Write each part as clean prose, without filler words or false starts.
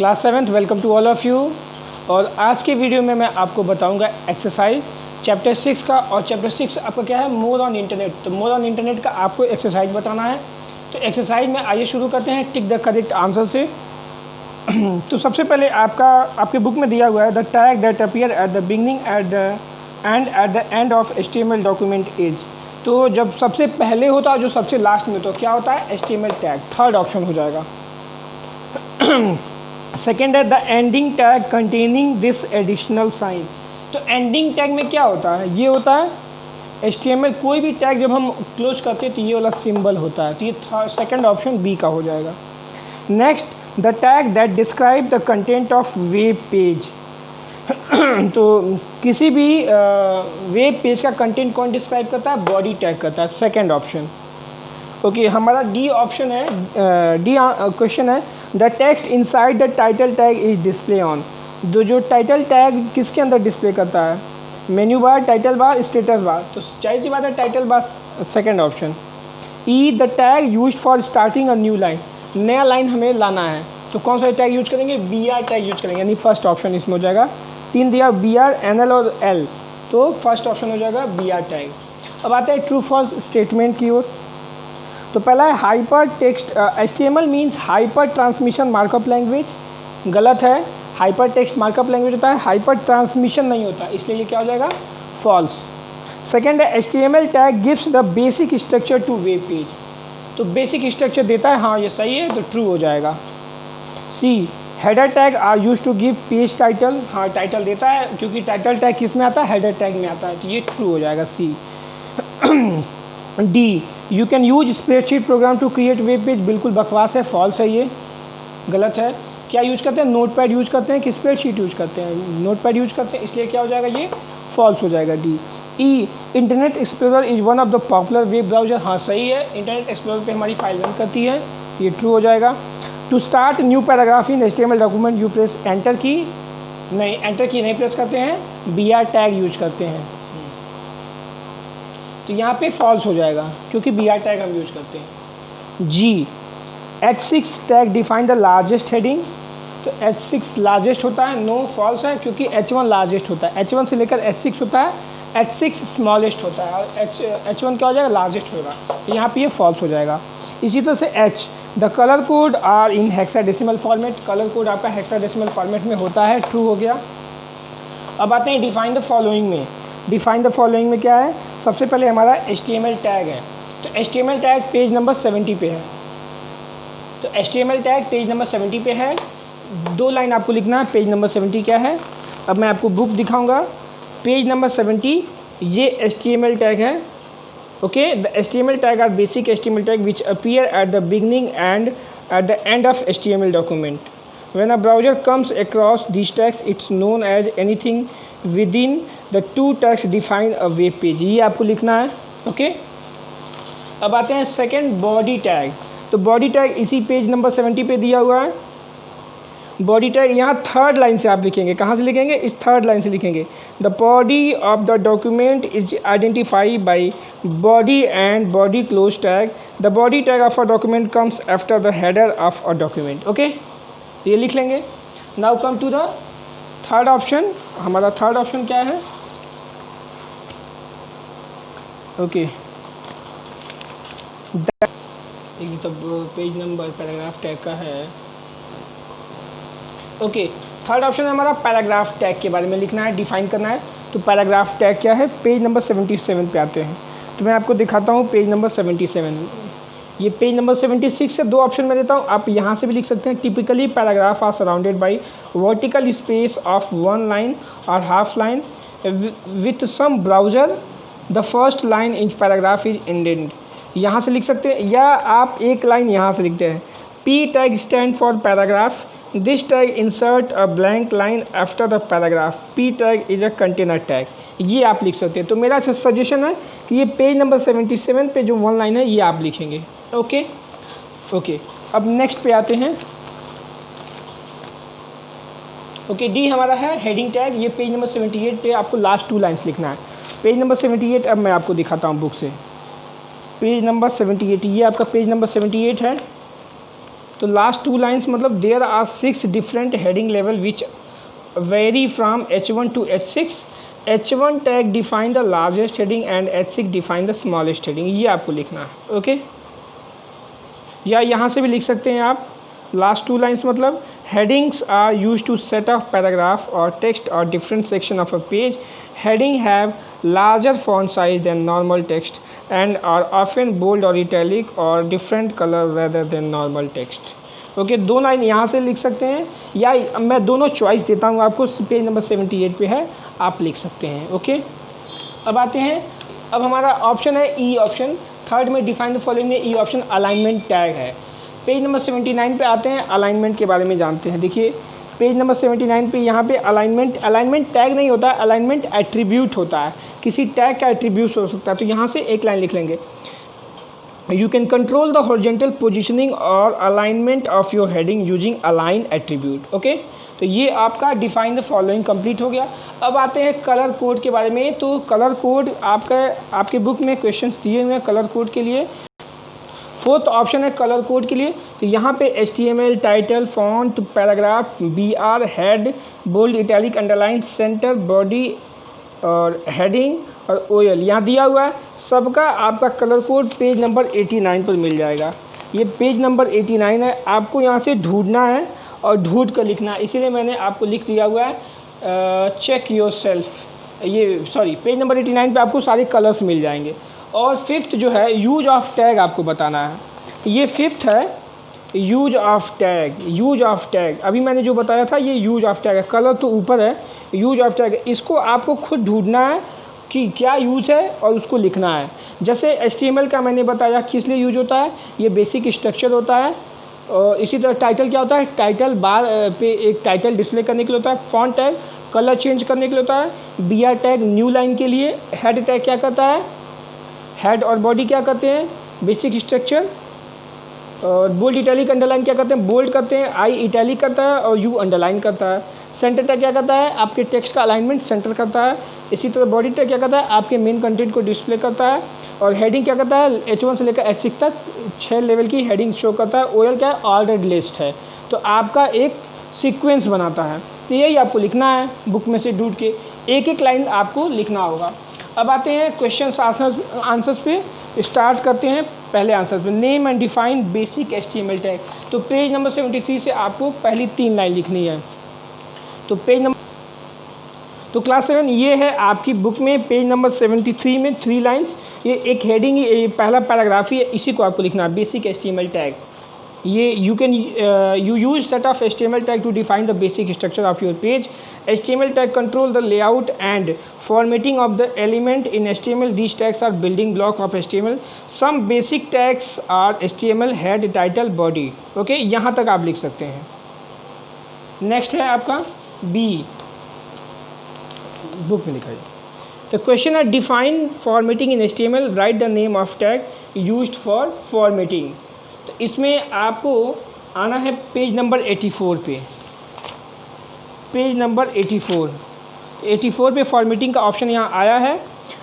Class 7th welcome to all of you. और आज के वीडियो में मैं आपको बताऊंगा एक्सरसाइज चैप्टर 6 का। और चैप्टर 6 आपका क्या है, मोर ऑन इंटरनेट। तो मोर ऑन इंटरनेट का आपको एक्सरसाइज बताना है। तो एक्सरसाइज में आइए शुरू करते हैं टिक द करेक्ट आंसर से। तो सबसे पहले आपके बुक में दिया हुआ है the tag that appear at the beginning eight the end of HTML document is. तो जब सबसे पहले होता है जो सबसे लास्ट में, तो क्या होता है HTML टैग, थर्ड ऑप्शन हो जाएगा। सेकेंड है the ending tag containing this additional sign. तो एंडिंग टैग में क्या होता है, ये होता है HTML कोई भी टैग जब हम क्लोज करते हैं तो ये वाला सिंबल होता है। तो ये सेकेंड ऑप्शन बी का हो जाएगा। Next the tag that describe the content of web page. तो किसी भी वेब पेज का कंटेंट कौन डिस्क्राइब करता है, बॉडी टैग करता है, सेकेंड ऑप्शन। ओके, हमारा डी ऑप्शन है, डी क्वेश्चन है the text inside the title tag is display on. जो टाइटल टैग किसके अंदर डिस्प्ले करता है, menu bar, title bar, status bar. तो जाहिर सी बात है title bar, second option. E the tag used for starting a new line, नया लाइन हमें लाना है तो कौन सा टैग यूज करेंगे, BR टैग यूज करेंगे, यानी फर्स्ट ऑप्शन इसमें हो जाएगा। तीन दिया BR, NL और L, तो फर्स्ट ऑप्शन हो जाएगा BR टैग। अब आते हैं ट्रू फॉल्स स्टेटमेंट की ओर। तो पहला है hyper text HTML means hyper transmission markup language. गलत है, हाइपर टेक्स्ट मार्कअप लैंग्वेज होता है, हाइपर ट्रांसमिशन नहीं होता, इसलिए ये क्या हो जाएगा, फॉल्स। सेकेंड है HTML tag gives the basic structure to web page. तो बेसिक स्ट्रक्चर देता है, हाँ ये सही है, तो ट्रू हो जाएगा। C header tag are use to give page title. हाँ टाइटल देता है, क्योंकि टाइटल टैग किस में आता है, हेडर टैग में आता है, तो ये ट्रू हो जाएगा C. D you can use spreadsheet program to create web page. बिल्कुल बकवास है, फॉल्स है, ये गलत है। क्या यूज करते हैं, नोटपैड यूज करते हैं कि स्प्रेडशीट यूज करते हैं, नोटपैड यूज करते हैं, इसलिए क्या हो जाएगा, ये फॉल्स हो जाएगा D. E internet explorer is one of the popular web browser. हाँ सही है, इंटरनेट एक्सप्लोरर पे हमारी फाइल रन करती है, ये ट्रू हो जाएगा। To start new paragraph in HTML document you press enter key. नहीं, एंटर की नहीं प्रेस करते हैं, BR टैग यूज करते हैं, तो यहाँ पे फॉल्स हो जाएगा क्योंकि BR टैग हम यूज करते हैं। जी H6 tag define the largest heading. तो H6 लार्जेस्ट होता है, नो फॉल्स है, क्योंकि H1 लार्जेस्ट होता है, H1 से लेकर H6 होता है, H6 स्मॉलेस्ट होता है, और H1 क्या हो जाएगा, लार्जेस्ट होगा, तो यहाँ पे ये फॉल्स हो जाएगा। इसी तरह से H the colour code are in hexadecimal format. Colour code आपका हेक्साडेसिमल फॉर्मेट में होता है, ट्रू हो गया। अब आते हैं डिफाइन द फॉलोइंग में। डिफाइन द फॉलोइंग में क्या है, सबसे पहले हमारा HTML टैग है। तो HTML टैग पेज नंबर 70 पे है। तो HTML टैग पेज नंबर 70 पे है, दो लाइन आपको लिखना है, पेज नंबर 70 क्या है। अब मैं आपको बुक दिखाऊंगा, पेज नंबर 70 ये HTML टैग है। Okay, the HTML tag are basic HTML tag which appear at the beginning and at the end of HTML document. When a browser comes across these tags, it's known as anything within the two tags define a web page। ये आपको लिखना है। Okay, अब आते हैं second, body tag. तो body tag इसी page number 70 पे दिया हुआ है। बॉडी टैग यहाँ थर्ड लाइन से आप लिखेंगे, कहाँ से लिखेंगे, इस थर्ड लाइन से लिखेंगे। The body of the document is identified by body and body close tag. The body tag of a document comes after the header of a document. Okay, ये लिख लेंगे। Now come to the third option. हमारा third option क्या है, okay एक तो page number paragraph tag का है। ओके, थर्ड ऑप्शन है हमारा पैराग्राफ टैग के बारे में लिखना है, डिफाइन करना है। तो पैराग्राफ टैग क्या है, पेज नंबर 77 पे आते हैं। तो मैं आपको दिखाता हूँ पेज नंबर 77। ये पेज नंबर 76 से दो ऑप्शन में देता हूँ, आप यहाँ से भी लिख सकते हैं। Typically paragraph are surrounded by vertical space of one line और half line with some browser. The first line in paragraph is indent. यहाँ से लिख सकते हैं, या आप एक लाइन यहाँ से लिखते हैं। P tag stand for paragraph. This tag insert a blank line after the paragraph. P tag is a container tag. ये आप लिख सकते हैं। तो मेरा सजेशन है कि ये पेज नंबर 77 पे जो वन लाइन है ये आप लिखेंगे। ओके ओके, अब नेक्स्ट पे आते हैं। ओके, डी हमारा है हेडिंग टैग। ये पेज नंबर 78 पे आपको लास्ट टू लाइन्स लिखना है। पेज नंबर 78 अब मैं आपको दिखाता हूँ बुक से। पेज नंबर 78, ये आपका पेज नंबर 78 है। तो लास्ट 2 लाइन्स मतलब there are 6 different heading level which vary from H1 to H6. H1 tag define the largest heading and H6 define the smallest heading, ये आपको लिखना है। ओके, या यहाँ से भी लिख सकते हैं आप लास्ट 2 लाइन्स मतलब headings are use to set of paragraph और टेक्स्ट और different section of a page. Heading have larger font size than normal text and are often bold or italic or different color rather than normal text. Okay, 2 line यहाँ से लिख सकते हैं या मैं दोनों चॉइस देता हूँ आपको, पेज नंबर 78 पे है, आप लिख सकते हैं। ओके, अब आते हैं, अब हमारा ऑप्शन है ई ऑप्शन, थर्ड में डिफाइन द फॉलोइंग में ई ऑप्शन अलाइनमेंट टैग है। पेज नंबर 79 पे आते हैं, अलाइनमेंट के बारे में जानते हैं। देखिए पेज नंबर 79 पे यहाँ पे अलाइनमेंट टैग नहीं होता है, अलाइनमेंट एट्रीब्यूट होता है, किसी टैग का एट्रीब्यूट हो सकता है। तो यहाँ से एक लाइन लिख लेंगे, you can control the horizontal positioning और alignment of your heading using align attribute. Okay, तो ये आपका डिफाइन द फॉलोइंग कंप्लीट हो गया। अब आते हैं कलर कोड के बारे में। तो कलर कोड आपके बुक में क्वेश्चन दिए हुए हैं कलर कोड के लिए। 4th ऑप्शन है कलर कोड के लिए, तो यहाँ पे HTML, title, font, paragraph, BR, head, bold, italic, underline, centre, body और हेडिंग और OL यहाँ दिया हुआ है। सबका आपका कलर कोड पेज नंबर 89 पर मिल जाएगा। ये पेज नंबर 89 है, आपको यहाँ से ढूंढना है और ढूंढ कर लिखना है, इसीलिए मैंने आपको लिख दिया हुआ है चेक योर सेल्फ। ये सॉरी, पेज नंबर 89 पे आपको सारे कलर्स मिल जाएंगे। और 5th जो है यूज ऑफ टैग आपको बताना है। ये 5th है use of tag. Use of tag अभी मैंने जो बताया था ये यूज ऑफ टैग है, कलर तो ऊपर है, यूज ऑफ टैग इसको आपको खुद ढूंढना है कि क्या यूज है और उसको लिखना है। जैसे HTML का मैंने बताया किस लिए यूज होता है, ये बेसिक स्ट्रक्चर होता है। और इसी तरह टाइटल क्या होता है, टाइटल बार पे एक टाइटल डिस्प्ले करने के लिए होता है। फॉन्ट टैग कलर चेंज करने के लिए होता है। BR टैग न्यू लाइन के लिए। हेड टैग क्या करता है, हेड और बॉडी क्या करते हैं, बेसिक स्ट्रक्चर। और बोल्ड, इटैलिक, अंडरलाइन क्या करते हैं, बोल्ड करते हैं। I इटैलिक करता है और U अंडरलाइन करता है। सेंटर टैग क्या करता है, आपके टेक्स्ट का अलाइनमेंट सेंटर करता है। इसी तरह बॉडी टैग क्या करता है, आपके मेन कंटेंट को डिस्प्ले करता है। और हेडिंग क्या करता है, H1 से लेकर H6 तक 6 लेवल की हेडिंग शो करता है। OL क्या है, ऑर्डर्ड लिस्ट है, तो आपका एक सीक्वेंस बनाता है। तो यही आपको लिखना है बुक में से ढूंढ के, एक एक लाइन आपको लिखना होगा। अब आते हैं क्वेश्चन आंसर्स पे, स्टार्ट करते हैं पहले आंसर पे। Name and define basic HTML tag. तो पेज नंबर 73 से आपको पहली 3 लाइन लिखनी है। तो पेज नंबर तो क्लास 7 ये है आपकी बुक में, पेज नंबर 73 में 3 लाइन्स, ये एक हेडिंग, ये पहला पैराग्राफ ही है, इसी को आपको लिखना है बेसिक HTML टैग। ये you use set of HTML tag to define the basic structure of your page. HTML tag control the layout and formatting of the element in HTML. These tags are building block of HTML. Some basic tags are HTML head, title, body. Okay, यहाँ तक आप लिख सकते हैं। Next है आपका B, book में लिखा है। तो क्वेश्चन है define formatting in HTML, right the name of tag used for formatting. तो इसमें आपको आना है पेज नंबर 84 पे। पेज नंबर 84 पे फॉर्मेटिंग का ऑप्शन यहाँ आया है।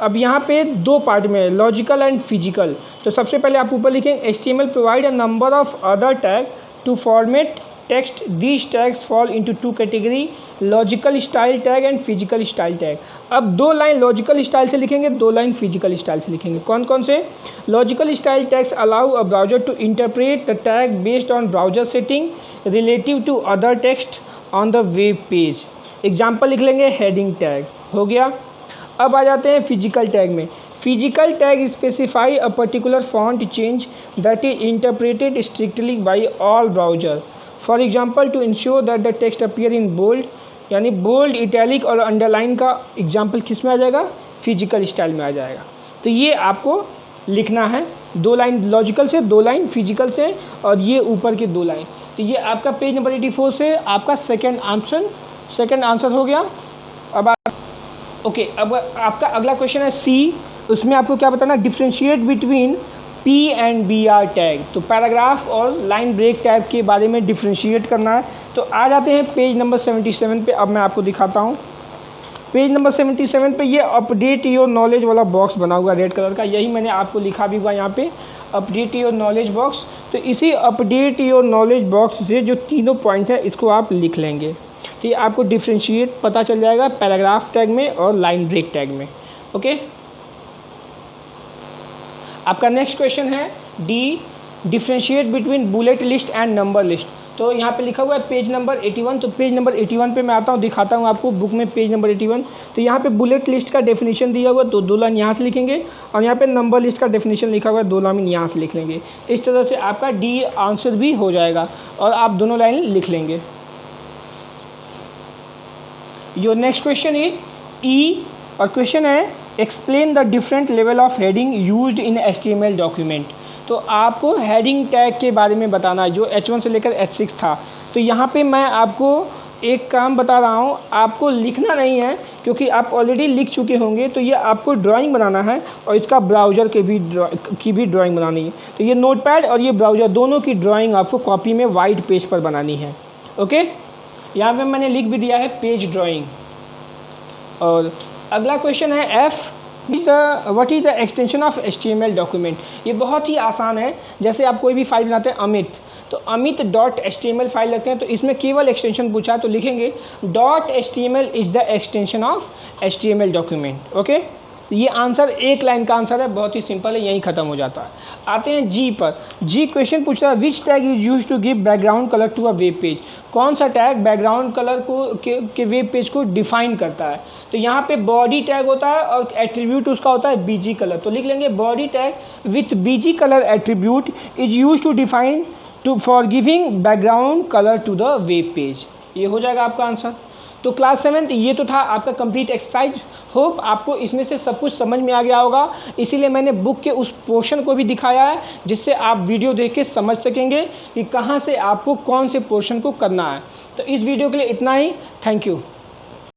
अब यहाँ पे 2 पार्ट में है, लॉजिकल एंड फिजिकल। तो सबसे पहले आप ऊपर लिखेंगे HTML provide a number of other tag to format text. These tags fall into 2 category, logical style tag and physical style tag. अब 2 लाइन लॉजिकल स्टाइल से लिखेंगे, 2 लाइन फिजिकल स्टाइल से लिखेंगे। कौन कौन से, logical style tags allow a browser to interpret the tag based on browser setting relative to other text on the web page. Example लिख लेंगे, हेडिंग टैग हो गया। अब आ जाते हैं फिजिकल टैग में। Physical tag specify a particular font change that is interpreted strictly by all browser. For example to ensure that the text appear in bold, यानी बोल्ड, इटैलिक और अंडरलाइन का एग्जाम्पल किस में आ जाएगा, फिजिकल स्टाइल में आ जाएगा। तो ये आपको लिखना है, 2 लाइन लॉजिकल से, 2 लाइन फिजिकल से, और ये ऊपर के 2 लाइन। तो ये आपका पेज नंबर 84 से आपका सेकंड आंसर हो गया। अब ओके, अब आपका अगला क्वेश्चन है C, उसमें आपको क्या बताना, differentiate between P and BR tag. तो पैराग्राफ और लाइन ब्रेक टैग के बारे में डिफ्रेंशिएट करना है। तो आ जाते हैं पेज नंबर 77 पे। अब मैं आपको दिखाता हूँ पेज नंबर 77 पे ये अपडेट योर नॉलेज वाला बॉक्स बना हुआ रेड कलर का, यही मैंने आपको लिखा भी हुआ यहाँ पे, अपडेट योर नॉलेज बॉक्स। तो इसी अपडेट योर नॉलेज बॉक्स से जो तीनों पॉइंट है इसको आप लिख लेंगे। तो ये आपको डिफ्रेंशिएट पता चल जाएगा पैराग्राफ टैग में और लाइन ब्रेक टैग में। ओके, आपका नेक्स्ट क्वेश्चन है D, differentiate between bullet list and number list. तो यहाँ पे लिखा हुआ है पेज नंबर 81। तो पेज नंबर 81 पे मैं आता हूँ, दिखाता हूँ आपको बुक में पेज नंबर 81। तो यहाँ पे बुलेट लिस्ट का डेफिनेशन दिया हुआ, तो 2 लाइन यहाँ से लिखेंगे, और यहाँ पे नंबर लिस्ट का डेफिनेशन लिखा हुआ है, 2 लाइन यहाँ से लिख लेंगे। इस तरह से आपका डी आंसर भी हो जाएगा और आप दोनों लाइन लिख लेंगे। योर नेक्स्ट क्वेश्चन इज ई, और क्वेश्चन है explain the different level of heading used in HTML document. तो आपको हेडिंग टैग के बारे में बताना है जो H1 से लेकर H6 था। तो यहाँ पे मैं आपको एक काम बता रहा हूँ, आपको लिखना नहीं है क्योंकि आप ऑलरेडी लिख चुके होंगे। तो ये आपको ड्राइंग बनाना है और इसका ब्राउज़र की भी ड्राइंग बनानी है। तो ये नोटपैड और ये ब्राउज़र दोनों की ड्राइंग आपको कॉपी में वाइट पेज पर बनानी है। ओके, यहाँ पे मैंने लिख भी दिया है पेज ड्राइंग। और अगला क्वेश्चन है F, what is the extension of HTML document. ये बहुत ही आसान है। जैसे आप कोई भी फाइल बनाते हैं अमित, तो अमित .html फाइल रखते हैं, तो इसमें केवल एक्सटेंशन पूछा है तो लिखेंगे .html is the extension of HTML document. Okay, ये आंसर एक लाइन का आंसर है, बहुत ही सिंपल है, यहीं ख़त्म हो जाता है। आते हैं जी पर। जी क्वेश्चन पूछ रहा है which tag is use to give background colour to a web page. कौन सा टैग बैकग्राउंड कलर को के वेब पेज को डिफाइन करता है। तो यहाँ पे बॉडी टैग होता है और एट्रीब्यूट उसका होता है BG कलर। तो लिख लेंगे body tag with BG colour attribute is use to define for giving background colour to the web page. ये हो जाएगा आपका आंसर। तो क्लास 7 ये तो था आपका कंप्लीट एक्सरसाइज। होप आपको इसमें से सब कुछ समझ में आ गया होगा, इसीलिए मैंने बुक के उस पोर्शन को भी दिखाया है जिससे आप वीडियो देख के समझ सकेंगे कि कहाँ से आपको कौन से पोर्शन को करना है। तो इस वीडियो के लिए इतना ही। Thank you.